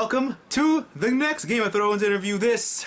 Welcome to the next Game of Thrones interview. This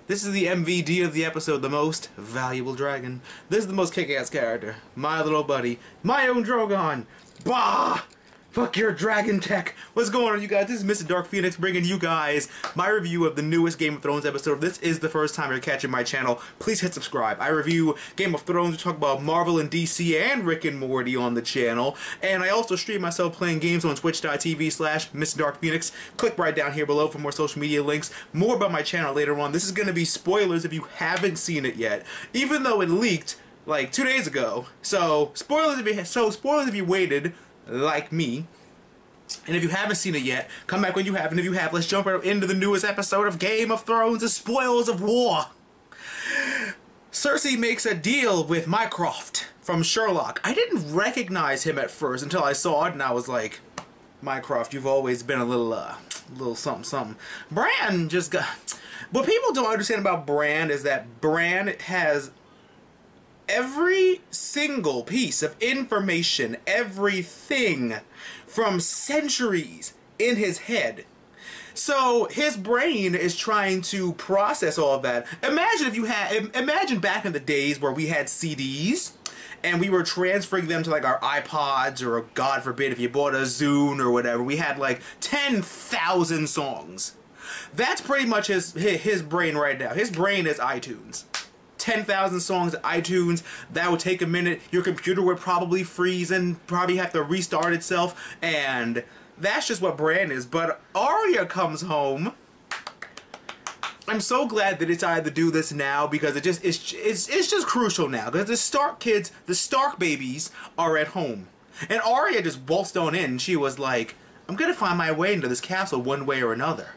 is the MVD of the episode, the most valuable dragon. This is the most kick-ass character. My little buddy, my own Drogon. Bah! Fuck your dragon tech. What's going on, you guys? This is Mr. Dark Phoenix bringing you guys my review of the newest Game of Thrones episode. If this is the first time you're catching my channel, please hit subscribe. I review Game of Thrones, we talk about Marvel and DC and Rick and Morty on the channel. And I also stream myself playing games on twitch.tv/MrDarkPhoenix. Click right down here below for more social media links. More about my channel later on. This is going to be spoilers if you haven't seen it yet. Even though it leaked like 2 days ago. So spoilers if you waited, like me. And if you haven't seen it yet, come back when you have. And if you have, let's jump right into the newest episode of Game of Thrones, The Spoils of War. Cersei makes a deal with Mycroft from Sherlock. I didn't recognize him at first until I saw it, and I was like, Mycroft, you've always been a little something, something. Bran just got... What people don't understand about Bran is that Bran has every single piece of information, everything from centuries in his head. So his brain is trying to process all of that. Imagine back in the days where we had CDs and we were transferring them to like our iPods, or God forbid if you bought a Zune or whatever, we had like 10,000 songs. That's pretty much his brain right now. His brain is iTunes. 10,000 songs at iTunes. That would take a minute. Your computer would probably freeze and probably have to restart itself, and that's just what Bran is. But Arya comes home. I'm so glad that it's decided to do this now, because it's just crucial now, because the Stark kids, the Stark babies, are at home, and Arya just waltzed on in. She was like, "I'm gonna find my way into this castle one way or another.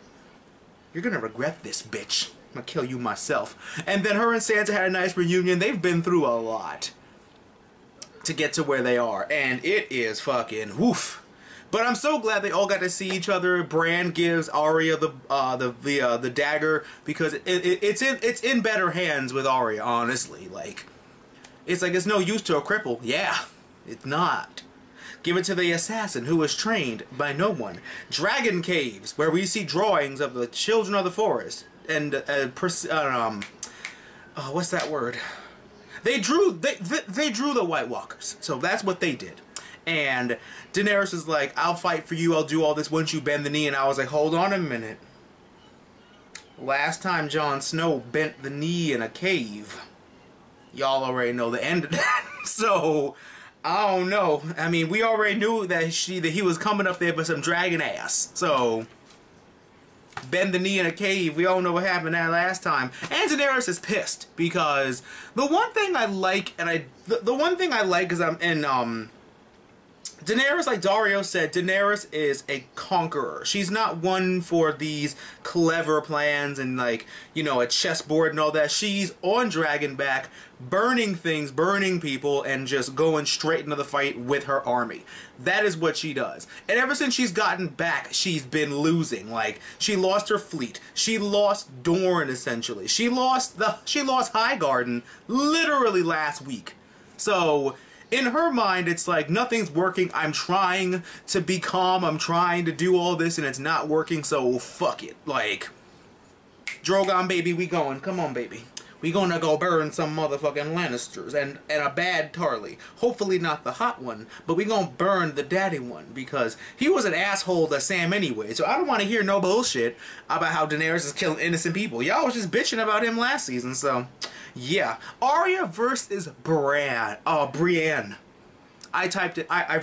You're gonna regret this, bitch. I'm gonna kill you myself." And then her and Sansa had a nice reunion. They've been through a lot to get to where they are, and it is fucking woof. But I'm so glad they all got to see each other. Bran gives Arya the dagger, because it's in better hands with Arya. Honestly, it's no use to a cripple. Yeah, it's not. Give it to the assassin who was trained by no one. Dragon caves, where we see drawings of the children of the forest. And what's that word? They drew the White Walkers, so that's what they did. And Daenerys is like, "I'll fight for you. I'll do all this once you bend the knee." And I was like, hold on a minute. Last time Jon Snow bent the knee in a cave, y'all already know the end of that. So I don't know. I mean, we already knew that he was coming up there for some dragon ass. So bend the knee in a cave. We all know what happened that last time. And Daenerys is pissed, because the one thing I like, is I'm in Daenerys, like Dario said, Daenerys is a conqueror. She's not one for these clever plans and, like, you know, a chessboard and all that. She's on Dragonback, burning things, burning people, and just going straight into the fight with her army. That is what she does. And ever since she's gotten back, she's been losing. Like, she lost her fleet. She lost Dorne, essentially. She lost Highgarden literally last week. So in her mind, it's like, nothing's working. I'm trying to be calm. I'm trying to do all this, and it's not working, so fuck it. Like, Drogon, baby, we going. Come on, baby. We gonna go burn some motherfucking Lannisters and a bad Tarly. Hopefully not the hot one, but we gonna burn the daddy one, because he was an asshole to Sam anyway. So I don't want to hear no bullshit about how Daenerys is killing innocent people. Y'all was just bitching about him last season, so yeah. Arya versus Brienne. I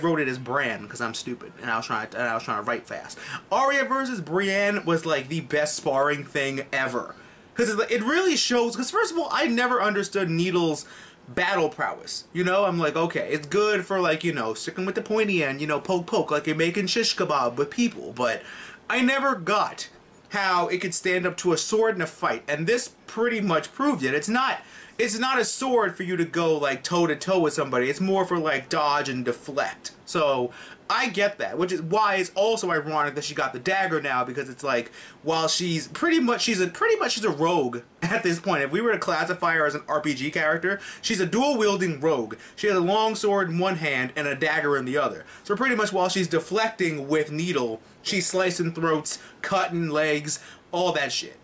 wrote it as Bran because I'm stupid, and I was trying to write fast. Arya versus Brienne was like the best sparring thing ever, because it really shows. Because first of all, I never understood Needle's battle prowess. You know, I'm like, okay, it's good for, like, you know, sticking with the pointy end, you know, poke, like you're making shish kebab with people. But I never got how it could stand up to a sword in a fight. And this pretty much proved it. It's not a sword for you to go like toe to toe with somebody. It's more for like dodge and deflect. So I get that, which is why it's also ironic that she got the dagger now, because it's like, while she's pretty much she's a rogue at this point. If we were to classify her as an RPG character, she's a dual wielding rogue. She has a long sword in one hand and a dagger in the other. So pretty much while she's deflecting with needle, she's slicing throats, cutting legs, all that shit.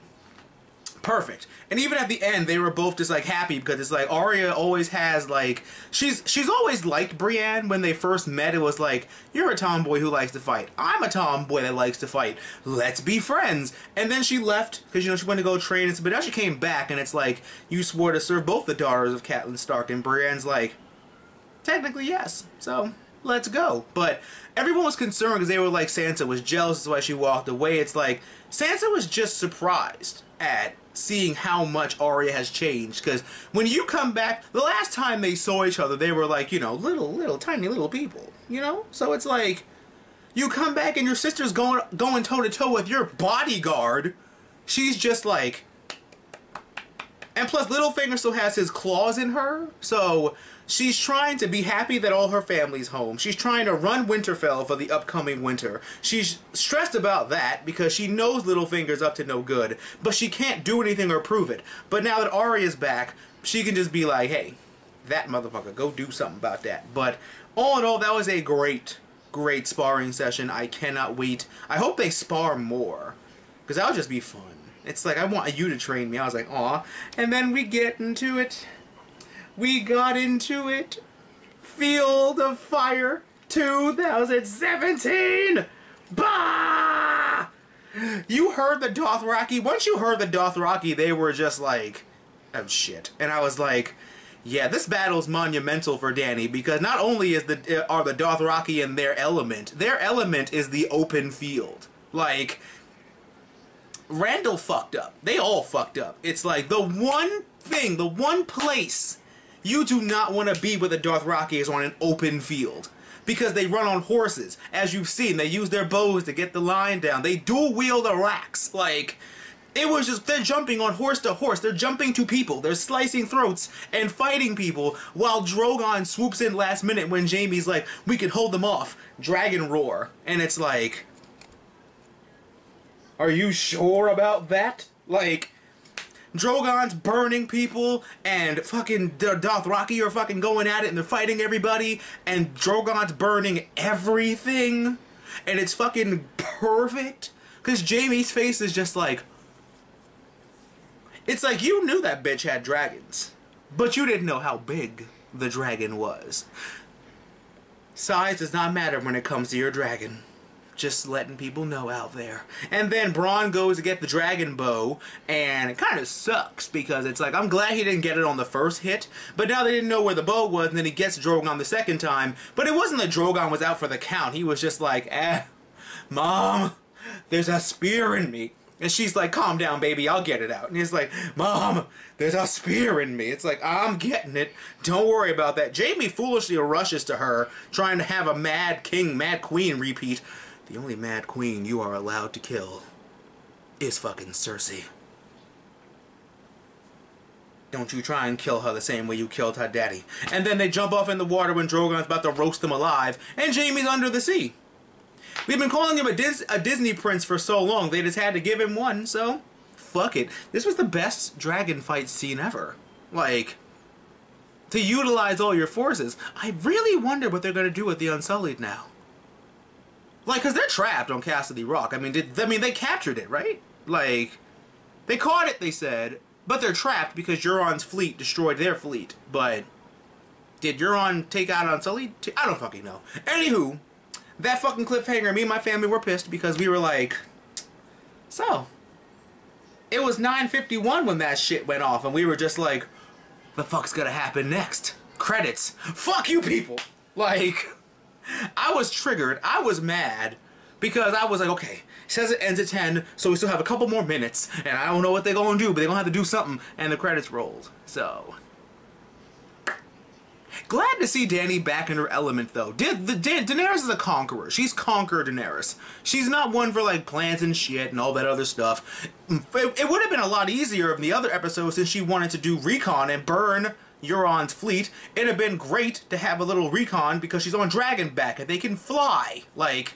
Perfect. And even at the end, they were both just like happy, because it's like Arya always has like she's always liked Brienne. When they first met, it was like, you're a tomboy who likes to fight. I'm a tomboy that likes to fight. Let's be friends. And then she left because, you know, she went to go train, but now she came back, and it's like, you swore to serve both the daughters of Catelyn Stark, and Brienne's like, technically yes. So let's go. But everyone was concerned because they were like, Sansa was jealous, that's why she walked away. It's like, Sansa was just surprised at seeing how much Arya has changed, because when you come back, the last time they saw each other, they were like, you know, little tiny little people, you know. So it's like, you come back and your sister's going toe to toe with your bodyguard. She's just like, and plus Littlefinger still has his claws in her, so she's trying to be happy that all her family's home. She's trying to run Winterfell for the upcoming winter. She's stressed about that because she knows Littlefinger's up to no good, but she can't do anything or prove it. But now that Arya's back, she can just be like, hey, that motherfucker, go do something about that. But all in all, that was a great sparring session. I cannot wait. I hope they spar more, because that would just be fun. It's like, I want you to train me. I was like, aw. And then we get into it. We got into it. Field of Fire 2017! Bah! You heard the Dothraki. Once you heard the Dothraki, they were just like, oh shit. And I was like, yeah, this battle's monumental for Dany, because not only are the Dothraki in their element is the open field. Like, Randall fucked up. They all fucked up. It's like, the one place you do not want to be with the Dothraki is on an open field. Because they run on horses. As you've seen, they use their bows to get the line down. They dual wield a axe. Like, it was just, they're jumping on horse to horse. They're jumping to people. They're slicing throats and fighting people, while Drogon swoops in last minute when Jaime's like, we can hold them off. Dragon roar. And it's like, are you sure about that? Like, Drogon's burning people, and fucking Dothraki are fucking going at it, and they're fighting everybody, and Drogon's burning everything, and it's fucking perfect, because Jaime's face is just like, it's like, you knew that bitch had dragons, but you didn't know how big the dragon was. Size does not matter when it comes to your dragon. Just letting people know out there. And then Bronn goes to get the dragon bow, and it kind of sucks, because it's like, I'm glad he didn't get it on the first hit, but now they didn't know where the bow was, and then he gets Drogon the second time. But it wasn't that Drogon was out for the count. He was just like, Mom, there's a spear in me. And she's like, calm down, baby, I'll get it out. And he's like, Mom, there's a spear in me. It's like, I'm getting it. Don't worry about that. Jaime foolishly rushes to her, trying to have a Mad King, Mad Queen repeat. The only Mad Queen you are allowed to kill is fucking Cersei. Don't you try and kill her the same way you killed her daddy. And then they jump off in the water when Drogon's about to roast them alive, and Jaime's under the sea. We've been calling him a Disney prince for so long, they just had to give him one, so fuck it. This was the best dragon fight scene ever. Like, to utilize all your forces. I really wonder what they're going to do with the Unsullied now. Like, because they're trapped on Cassidy Rock. I mean, they captured it, right? Like, they caught it, they said, but they're trapped because Euron's fleet destroyed their fleet. But did Euron take out Unsullied? I don't fucking know. Anywho, that fucking cliffhanger, me and my family were pissed because we were like, so, it was 9:51 when that shit went off, and we were just like, the fuck's gonna happen next? Credits. Fuck you people! Like, I was triggered. I was mad because I was like, okay, it says it ends at 10, so we still have a couple more minutes, and I don't know what they're gonna do, but they're gonna have to do something, and the credits rolled. So, Glad to see Dany back in her element, though. Daenerys is a conqueror. She's conquered Daenerys. She's not one for, like, plans and shit and all that other stuff. It would have been a lot easier in the other episodes since she wanted to do recon and burn Euron's fleet. It'd have been great to have a little recon because she's on Dragonback and they can fly. Like,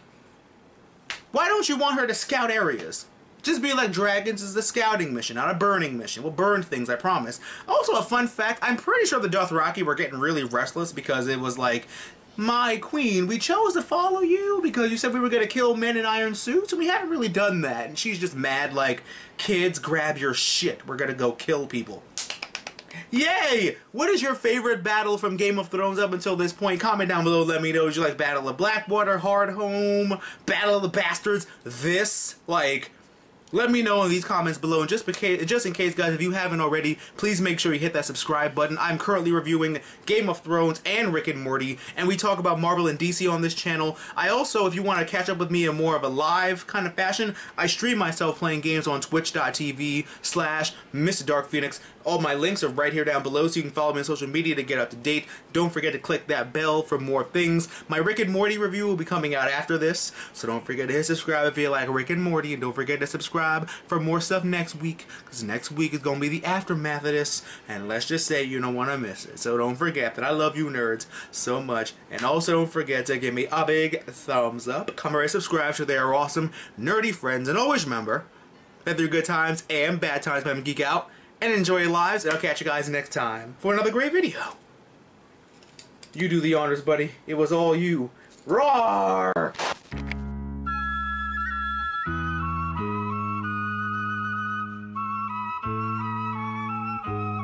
why don't you want her to scout areas? Just be like, dragons is a scouting mission, not a burning mission. We'll burn things, I promise. Also, a fun fact, I'm pretty sure the Dothraki were getting really restless because it was like, my queen, we chose to follow you because you said we were going to kill men in iron suits, and we haven't really done that. And she's just mad like, kids, grab your shit. We're going to go kill people. Yay! What is your favorite battle from Game of Thrones up until this point? Comment down below, let me know. Did you like Battle of Blackwater, Hardhome, Battle of the Bastards, this? Like, let me know in these comments below, and just in case, guys, if you haven't already, please make sure you hit that subscribe button. I'm currently reviewing Game of Thrones and Rick and Morty, and we talk about Marvel and DC on this channel. I also, if you want to catch up with me in more of a live kind of fashion, I stream myself playing games on twitch.tv/MrDarkPhoenix. All my links are right here down below, so you can follow me on social media to get up to date. Don't forget to click that bell for more things. My Rick and Morty review will be coming out after this, so don't forget to hit subscribe if you like Rick and Morty, and don't forget to subscribe for more stuff next week, because next week is going to be the aftermath of this, and let's just say you don't want to miss it. So don't forget that I love you nerds so much, and also don't forget to give me a big thumbs up, comment, and subscribe so they are awesome, nerdy friends, and always remember that through good times and bad times, I'm geek out and enjoy your lives, and I'll catch you guys next time for another great video. You do the honors, buddy. It was all you. Roar!